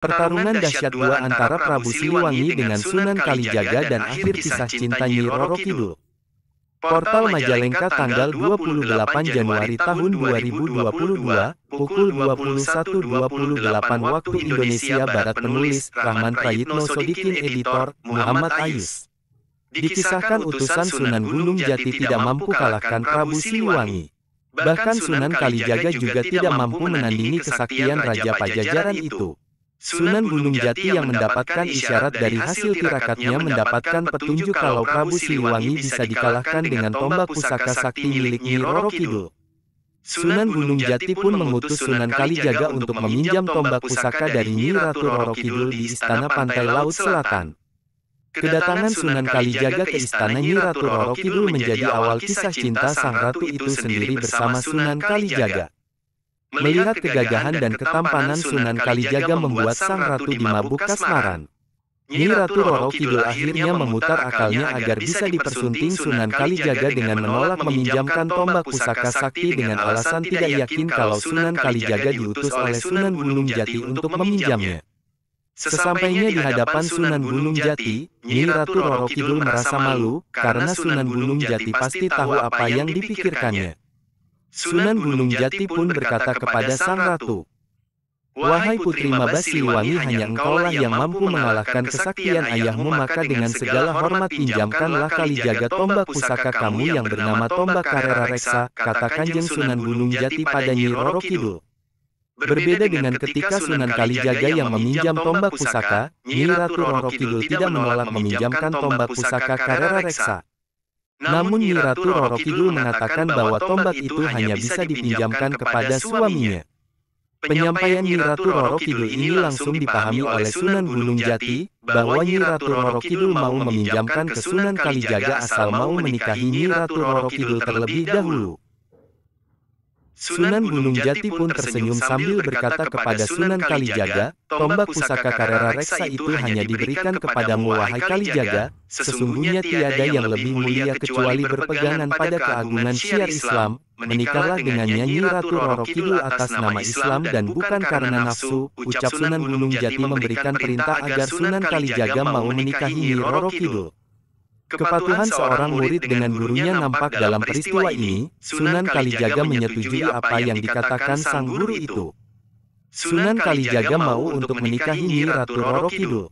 Pertarungan dahsyat dua antara Prabu Siliwangi dengan Sunan Kalijaga dan akhir kisah cinta Nyi Roro Kidul. Portal Majalengka tanggal 28 Januari tahun 2022, pukul 21.28 waktu Indonesia Barat. Penulis, Rahman Prayitno Sodikin. Editor, Muhammad Ayus. Dikisahkan utusan Sunan Gunung Jati tidak mampu kalahkan Prabu Siliwangi. Bahkan Sunan Kalijaga juga tidak mampu menandingi kesaktian Raja Pajajaran itu. Sunan Gunung Jati yang mendapatkan isyarat dari hasil tirakatnya mendapatkan petunjuk kalau Prabu Siliwangi bisa dikalahkan dengan tombak pusaka sakti milik Nyi Roro Kidul. Sunan Gunung Jati pun mengutus Sunan Kalijaga untuk meminjam tombak pusaka dari Nyi Ratu Roro Kidul di Istana Pantai Laut Selatan. Kedatangan Sunan Kalijaga ke Istana Nyi Ratu Roro Kidul menjadi awal kisah cinta sang ratu itu sendiri bersama Sunan Kalijaga. Melihat kegagahan dan ketampanan Sunan Kalijaga membuat sang ratu dimabuk kasmaran. Nyi Ratu Roro Kidul akhirnya memutar akalnya agar bisa dipersunting Sunan Kalijaga dengan menolak meminjamkan tombak pusaka sakti dengan alasan tidak yakin kalau Sunan Kalijaga diutus oleh Sunan Gunung Jati untuk meminjamnya. Sesampainya di hadapan Sunan Gunung Jati, Nyi Ratu Roro Kidul merasa malu karena Sunan Gunung Jati pasti tahu apa yang dipikirkannya. Sunan Gunung Jati pun berkata kepada sang ratu, "Wahai Putri Maba Siliwangi, hanya engkaulah yang mampu mengalahkan kesaktian ayahmu, maka dengan segala hormat pinjamkanlah Kalijaga tombak pusaka kamu yang bernama tombak Karera Reksa," kata Kanjeng Sunan Gunung Jati pada Nyi Roro Kidul. Berbeda dengan ketika Sunan Kalijaga yang meminjam tombak pusaka, Nyi Ratu Roro Kidul tidak menolak meminjamkan tombak pusaka Karera Reksa. Namun Nyi Ratu Roro Kidul mengatakan bahwa tombak itu hanya bisa dipinjamkan kepada suaminya. Penyampaian Nyi Ratu Roro Kidul ini langsung dipahami oleh Sunan Gunung Jati, bahwa Nyi Ratu Roro Kidul mau meminjamkan ke Sunan Kalijaga asal mau menikahi Nyi Ratu Roro Kidul terlebih dahulu. Sunan Gunung Jati pun tersenyum sambil berkata kepada Sunan Kalijaga, "Tombak pusaka Karera Reksa itu hanya diberikan kepadamu, wahai Kalijaga. Sesungguhnya tiada yang lebih mulia kecuali berpegangan pada keagungan syiar Islam. Menikahlah dengannya Nyi Ratu Roro Kidul atas nama Islam dan bukan karena nafsu," ucap Sunan Gunung Jati memberikan perintah agar Sunan Kalijaga mau menikahi Nyi Roro Kidul. Kepatuhan seorang murid dengan gurunya nampak dalam peristiwa ini. Sunan Kalijaga menyetujui apa yang dikatakan sang guru itu. Sunan Kalijaga mau untuk menikahi Nyi Ratu Roro Kidul.